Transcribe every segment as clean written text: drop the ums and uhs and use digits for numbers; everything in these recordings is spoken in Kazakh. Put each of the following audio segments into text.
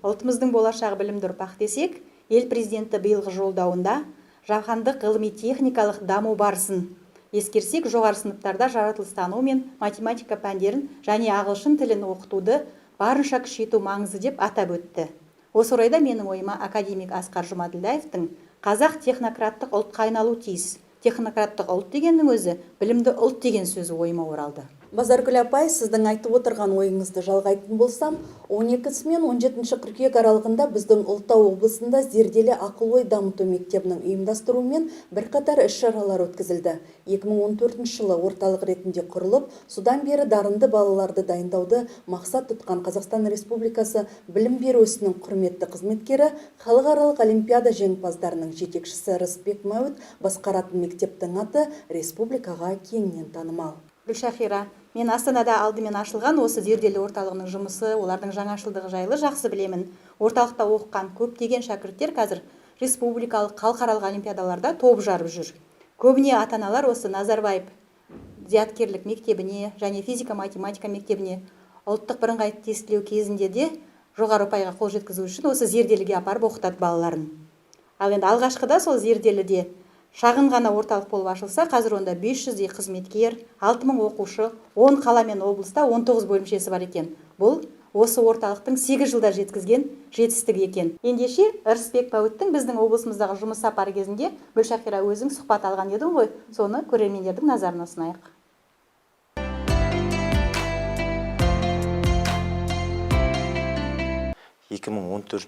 Ұлтымыздың болашағы білімді ұрпақ десек, ел президенті биылғы жолдауында жаһандық ғылыми-техникалық даму барысын ескерсек, жоғары сыныптарда жаратылыстану мен математика пәндерін және ағылшын тілін оқытуды барынша күшейту маңызды деп атап өтті. Осы орайда менің ойыма академик Асқар Жұмаділдаевтың қазақ технократтық ұлтқа айналу тиіс. Технократтық ұлт дегеннің өзі білімді ұлт деген сөзі ойыма оралды. Базаргүл апай, сіздің айтып отырған ойыңызды жалғайтын болсам, 12 мен 17 қыркүйек аралығында біздің Ұлытау облысында зерделі ақыл-ой дамыту мектебінің ұйымдастыруымен бірқатар іс-шаралар өткізілді. 2014 жылы орталық ретінде құрылып, содан бері дарынды балаларды дайындауды мақсат тұтқан Қазақстан Республикасы білім беру ісінің құрметті қызметкері, халықаралық олимпиада жеңімпаздарының жетекшісі Рысбек Мәуіт басқаратын мектептің аты республикаға кеңінен танымал. Гүлшахира, мен Астанада алдымен ашылған осы зерделі орталығының жұмысы, олардың жаңашылдығы жайлы жақсы білемін. Орталықта оқыған көптеген шәкірттер қазір республикалық, халықаралық олимпиадаларда топ жарып жүр. Көбіне ата-аналар осы Назарбаев зияткерлік мектебіне және физика-математика мектебіне ұлттық бірыңғай тестілеу кезінде де жоғары ұпайға қол жеткізу үшін осы зерделіге апарып оқытады балаларын. Ал енді алғашқыда сол зерделіде шағын ғана орталық болып ашылса, қазір онда 500-дей қызметкер, 6000 оқушы, 10 қала мен облыста 19 бөлімшесі бар екен. Бұл осы орталықтың 8 жылда жеткізген жетістігі екен. Ендеше Рысбек Мәуіттің біздің облысымыздағы жұмыс сапары кезінде Гүлшахира өзің сұхбат алған едің ғой, соны көрермендердің назарына ұсынайық.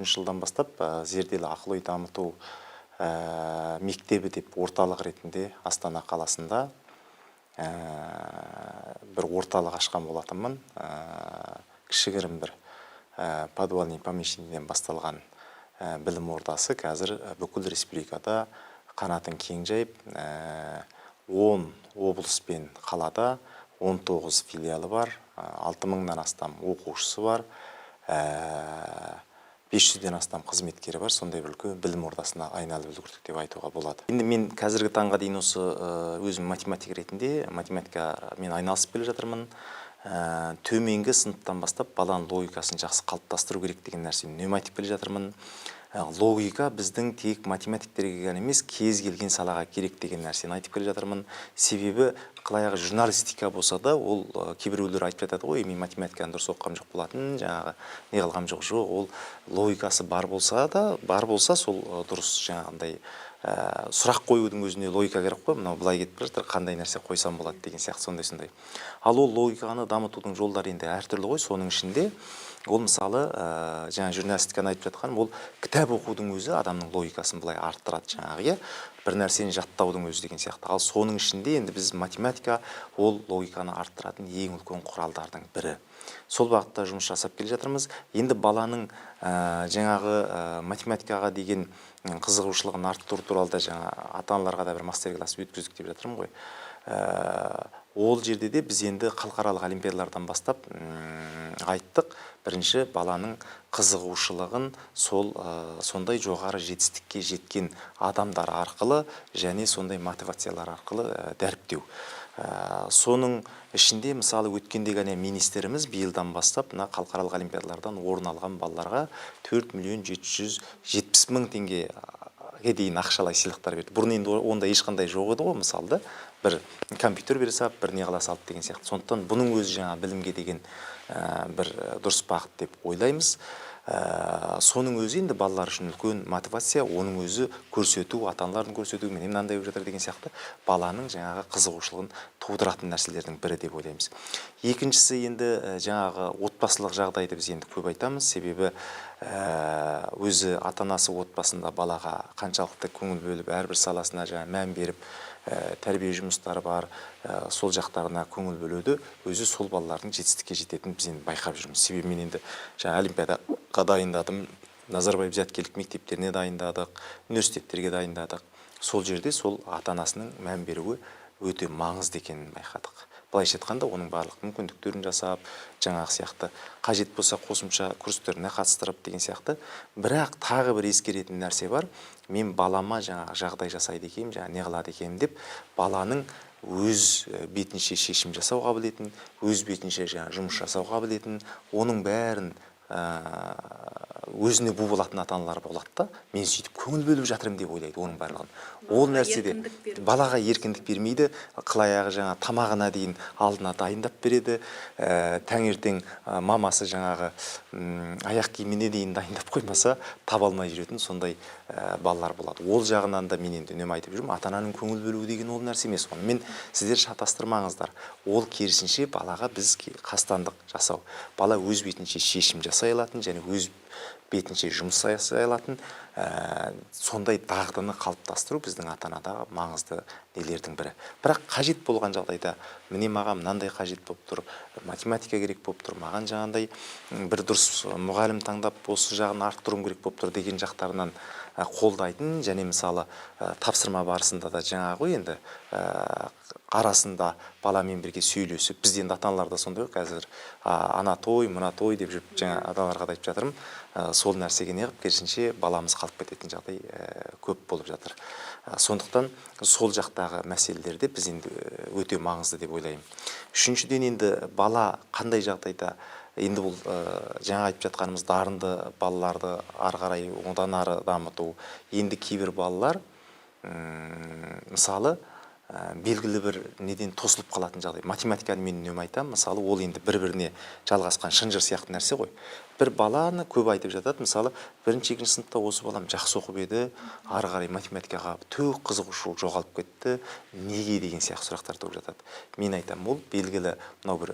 Жылдан бастап зерделі ақыл-ой дамыту мектебі деп орталық ретінде Астана қаласында бір орталық ашқан болатынмын. Кішігірім бір подвальный помещениеден басталған білім ордасы қазір бүкіл республикада қанатын кең жайып, 10 облыс пен қалада 19 филиалы бар, 6000-нан астам оқушысы бар, 500-ден астам қызметкері бар, сондай бір білім ордасына айналып үлгердік деп айтуға болады. Енді мен қазіргі таңға дейін осы өзім математик ретінде мен айналысып келе жатырмын. Төменгі сыныптан бастап баланың логикасын жақсы қалыптастыру керек деген нәрсені үнемі айтып келе жатырмын. Логика біздің тек математиктерге ғана емес, кез келген салаға керек деген нәрсені айтып келе жатырмын. Себебі қалайғы журналистика болса да, ол кейбіреулер айтып жатады ғой, мен математиканы дұрыс оқығам жоқ болатын, жаңағы не қылғам жоқ, ол логикасы бар болса, сол дұрыс жаңағындай сұрақ қоюдың өзіне логика керек қой, мынау былай кетіп жатыр, қандай нәрсе қойсам болады деген сияқты сондай. Ал ол логиканы дамытудың жолдары енді әртүрлі ғой, соның ішінде ол мысалы жаңа журналистиканы айтып жатқан, ол кітап оқудың өзі адамның логикасын былай арттырады жаңағы, бір нәрсені жаттаудың өзі деген сияқты. Ал соның ішінде енді біз математика ол логиканы арттыратын ең үлкен құралдардың бірі. Сол бағытта жұмыс жасап келе жатырмыз. Енді баланың жаңағы математикаға деген қызығушылығын арттыру туралы да жаңа ата-аналарға да бір мастер-класс өткіздік деп жатырмын ғой. Ол жерде де біз енді халықаралық олимпиадалардан бастап айттық. Бірінші баланың қызығушылығын сондай жоғары жетістікке жеткен адамдар арқылы және сондай мотивациялар арқылы дәріптеу. Соның ішінде мысалы өткенде ғана министріміз биылдан бастап халықаралық олимпиадалардан орын алған балаларға 4.770.000 теңгеге дейін ақшалай сыйлықтар берді. Бұрын енді онда ешқандай жоқ еді ғой, мысалы бір компьютер бере салып, бір не қыла салып деген сияқты. Сондықтан бұның өзі жаңа білімге деген бір дұрыс бағыт деп ойлаймыз. Соның өзі енді балалар үшін үлкен мотивация, оның өзі көрсету, ата-аналардың көрсету, мен мынандай болып жатыр деген сияқты баланың жаңағы қызығушылығын тудыратын нәрселердің бірі деп ойлаймыз. Екіншісі енді жаңағы отбасылық жағдайды біз енді көп айтамыз, себебі өзі ата-анасы отбасында балаға қаншалықты көңіл бөліп, әрбір саласына жаңа мән беріп, тәрбие жұмыстары бар, сол жақтарына көңіл бөлуді, өзі сол балалардың жетістікке жететінін біз енді байқап жүрміз. Себебі мен енді жаңа олимпиадаға дайындадым, Назарбаев зияткерлік мектептеріне дайындадық, университеттерге дайындадық. Сол жерде сол ата-анасының мән беруі өте маңызды екенін байқадық. Былайша айтқанда оның барлық мүмкіндіктерін жасап, жаңағы сияқты қажет болса қосымша курстеріне қатыстырып деген сияқты. Бірақ тағы бір ескеретін нәрсе бар. Мен балама жаңағы жағдай жасайды екенмін, жаңа не қылады екенмін деп, баланың өз бетінше шешім жасау қабілетін, өз бетінше жұмыс жасау қабілетін, оның бәрін өзіне бу болатын ата-аналар болады да, мен сөйтіп көңіл бөліп жатырмын деп ойлайды оның барлығын. Ол нәрседе балаға еркіндік бермейді, қылаяғы жаңа тамағына дейін алдына дайындап береді, таңертең мамасы жаңағы аяқ киіміне дейін дайындап қоймаса таба алмай жүретін сондай балалар болады. Ол жағынан да мен енді үнемі айтып жүрмін, ата-ананың көңіл бөлуі деген ол нәрсе емес. Мен сіздер шатастырмаңыздар. Ол керісінше балаға біз қастандық жасау. Бала өз бетінше шешім жасай алатын және өз бетінше жұмыс жасай алатын сондай дағдыны қалыптастыру біздің ата-анадағы маңызды нелердің бірі. Бірақ қажет болған жағдайда, міне маған мынандай қажет болып тұр, математика керек болып тұр, маған жаңағындай бір дұрыс мұғалім таңдап осы жағын арттыруым керек болып тұр деген жақтарынан қолдайтын және мысалы тапсырма барысында да жаңағы ғой енді арасында баламен бірге сөйлесіп, бізде енді ата-аналарда сондай ғой қазір ана той, мына той деп жүріп жаңа ата-аналарға да айтып жатырмын. Сол нәрсеге неғып керісінше баламыз қалып кететін жағдай көп болып жатыр. Сондықтан сол жақтағы мәселелерде біз енді өте маңызды деп ойлаймын. Үшіншіден енді бала қандай жағдайда енді бұл жаңа айтып жатқанымыз дарынды балаларды ары қарай одан ары дамыту. Енді кейбір балалар мысалы белгілі бір неден тосылып қалатын жағдай. Математиканы мен үнемі айтамын, мысалы ол енді бір-біріне жалғасқан шынжыр сияқты нәрсе ғой. Бір баланы көп айтып жатады, мысалы бірінші екінші сыныпта осы балам жақсы оқып еді, ары қарай математикаға түк қызығушылық жоғалып кетті, неге деген сияқты сұрақтар туып жатады. Мен айтамын, ол белгілі мынау бір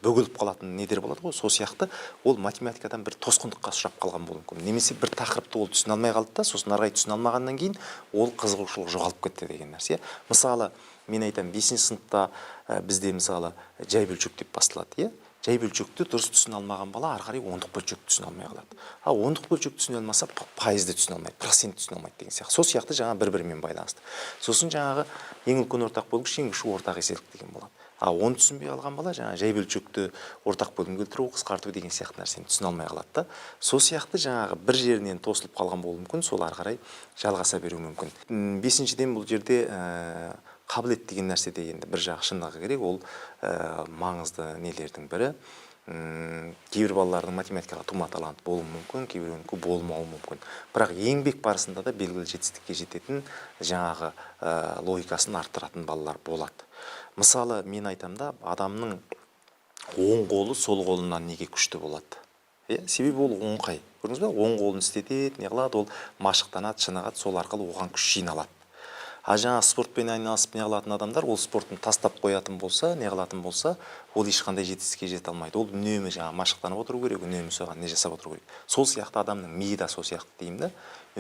бөгіліп қалатын недер болады ғой, сол сияқты ол математикадан бір тосқындыққа ұшырап қалған болуы мүмкін. Немесе бір тақырыпты ол түсіне алмай қалды да, сосын ары қарай түсіне алмағаннан кейін ол қызығушылық жоғалып кетті деген нәрсе. Мысалы, мен айтамын, 5-ші сыныпта бізде мысалы жай бөлшек деп басталады, иә? Жай бөлшекті дұрыс түсіне алмаған бала ары қарай ондық бөлшекті түсіне алмай қалады. Ондық бөлшекті түсіне алмаса, пайызды түсіне алмайды, процентті түсіне алмайды деген сияқты. Сол сияқты жаңа бір-бірімен байланысты. Сосын жаңағы ең үлкен ортақ бөлгіш, ең кіші ортақ еселік деген болады. Оны түсінбей қалған бала жаңа жай бөлшекті ортақ бөлімге келтіру, қысқарту деген сияқты нәрсені түсіне алмай қалады да. Сол сияқты жаңағы бір жерінен тосылып қалған болуы мүмкін, сол ары қарай жалғаса беруі мүмкін. Бесіншіден бұл жерде қабілет деген нәрсе де енді бір жағы шындығы керек, ол маңызды нелердің бірі. Кейбір балалардың математикаға тума талант болуы мүмкін, кейбіреуінікі болмауы мүмкін. Бірақ еңбек барысында да белгілі жетістікке жететін жаңағы логикасын арттыратын балалар болады. Мысалы, мен айтамын да, адамның оң қолы сол қолынан неге күшті болады? Себебі ол оңқай. Көрдіңіз бе? Оң қолын істетеді, не қылады, ол машықтанады, шынығады, сол арқылы оған күш жиналады. Жаңа спортпен айналысып не қылатын адамдар, ол спортын тастап қоятын болса, не қылатын болса, ол ешқандай жетістікке жете алмайды. Ол үнемі жаңа машықтанып отыру керек, үнемі соған не жасап отыру керек. Сол сияқты адамның миы да сол сияқты деймін да,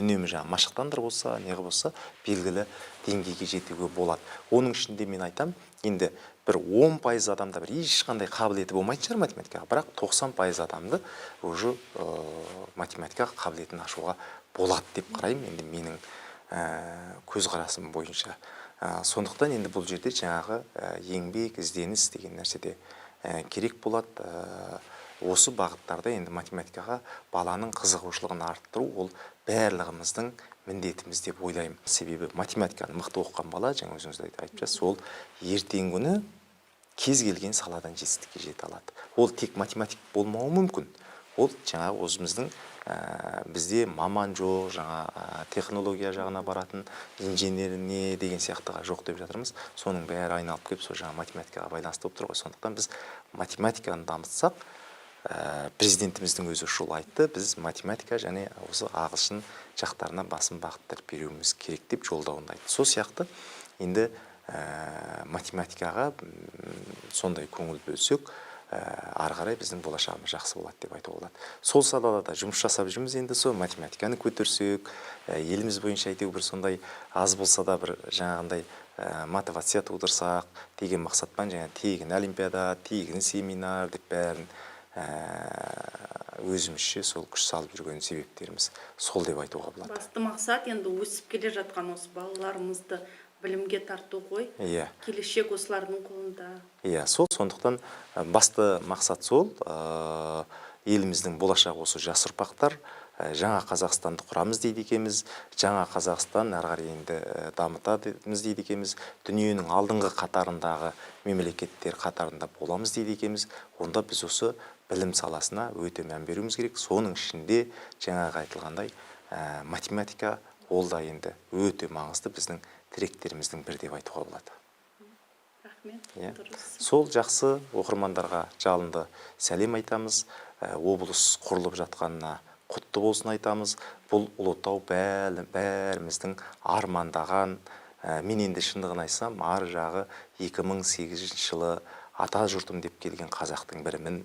үнемі жаңа машықтандырып болса, не болса, белгілі деңгейге жетуге болады. Оның ішінде мен айтам, енді бір 10% адамда бір ешқандай қабілеті болмайтын шығар математикаға, бірақ 90% адамды уже математикаға қабілетін ашуға болады деп қараймын, енді менің көзқарасым бойынша. Сондықтан енді бұл жерде жаңағы еңбек, ізденіс деген нәрседе керек болады. Осы бағыттарда енді математикаға баланың қызығушылығын арттыру, ол барлығымыздың міндетіміз деп ойлаймын. Себебі математиканы мықты оқыған бала, жаңа өзіңіз айтып жатсыз, ол ертеңгі күні кез келген саладан жетістікке жете алады. Ол тек математик болмауы мүмкін. Ол жаңағы өзіміздің бізде маман жоқ, жаңа технология жағына баратын инженеріне деген сияқтыға жоқ деп жатырмыз. Соның бәрі айналып келіп, сол жаңа математикаға байланысты болып тұр ғой. Сондықтан біз математиканы дамытсақ, президентіміздің өзі шул айтты, біз математика және осы ағылшын жақтарына басым бағыттар беруіміз керек деп жолдауында айтты. Сол сияқты енді математикаға сондай көңіл бөлсек, ары қарай біздің болашағымыз жақсы болады деп айтуға болады. Сол салада да жұмыс жасап жүрміз, енді сол математиканы көтерсек, еліміз бойынша әйтеуір бір сондай аз болса да бір жаңағындай мотивация тудырсақ деген мақсатпен жаңа тегін олимпиада, тегін семинар деп бәрін өзімізше сол күш салып жүрген себептеріміз сол деп айтуға болады. Басты мақсат енді өсіп келе жатқан осы балаларымызды білімге тарту ғой. Келешек осылардың қолында. Сондықтан басты мақсат сол, еліміздің болашағы осы жас ұрпақтар, жаңа Қазақстанды құрамыз дейді екенбіз, жаңа Қазақстан ары қарай енді дамытамыз дейді екенбіз, дүниенің алдыңғы қатарындағы мемлекеттер қатарында боламыз дейді екенбіз. Онда біз осы білім саласына өте мән беруіміз керек. Соның ішінде жаңағы айтылғандай математика ол да енді өте маңызды біздің тіректеріміздің бірі деп айтуға болады. Рахмет. Дұрыс. Сол жақсы оқырмандарға жалынды сәлем айтамыз. Облыс құрылып жатқанына құтты болсын айтамыз. Бұл Ұлытау бәріміздің армандаған, мен енді шындығын айтсам, ар жағы 2008 жылы ата жұртым деп келген қазақтың бірімін.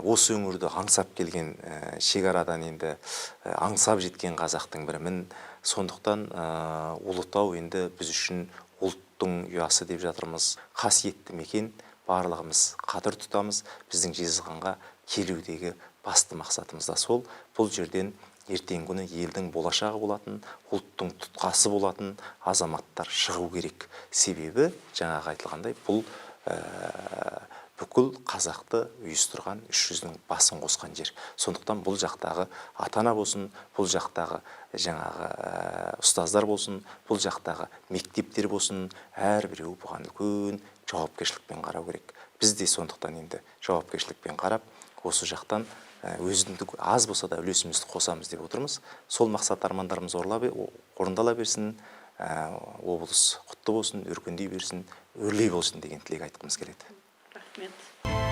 Осы өңірді аңсап келген, шекарадан енді аңсап жеткен қазақтың бірімін. Сондықтан Ұлытау енді біз үшін ұлттың ұясы деп жатырмыз. Қасиетті мекен, барлығымыз қадір тұтамыз. Біздің Жезқазғанға келудегі басты мақсатымыз да сол. Бұл жерден ертеңгі күні елдің болашағы болатын, ұлттың тұтқасы болатын азаматтар шығу керек. Себебі жаңағы айтылғандай бұл бүкіл қазақты ұйыстырған 300-дің басын қосқан жер. Сондықтан бұл жақтағы ата-ана болсын, бұл жақтағы жаңағы ұстаздар болсын, бұл жақтағы мектептер болсын, әрбіреуі бұған үлкен жауапкершілікпен қарау керек. Біз де сондықтан енді жауапкершілікпен қарап, осы жақтан өзіндік аз болса да үлесімізді қосамыз деп отырмыз. Сол мақсат армандарымыз орындала берсін, облыс құтты болсын, өркендей берсін, өрлей болсын деген тілек айтқымыз келеді. Рахмет.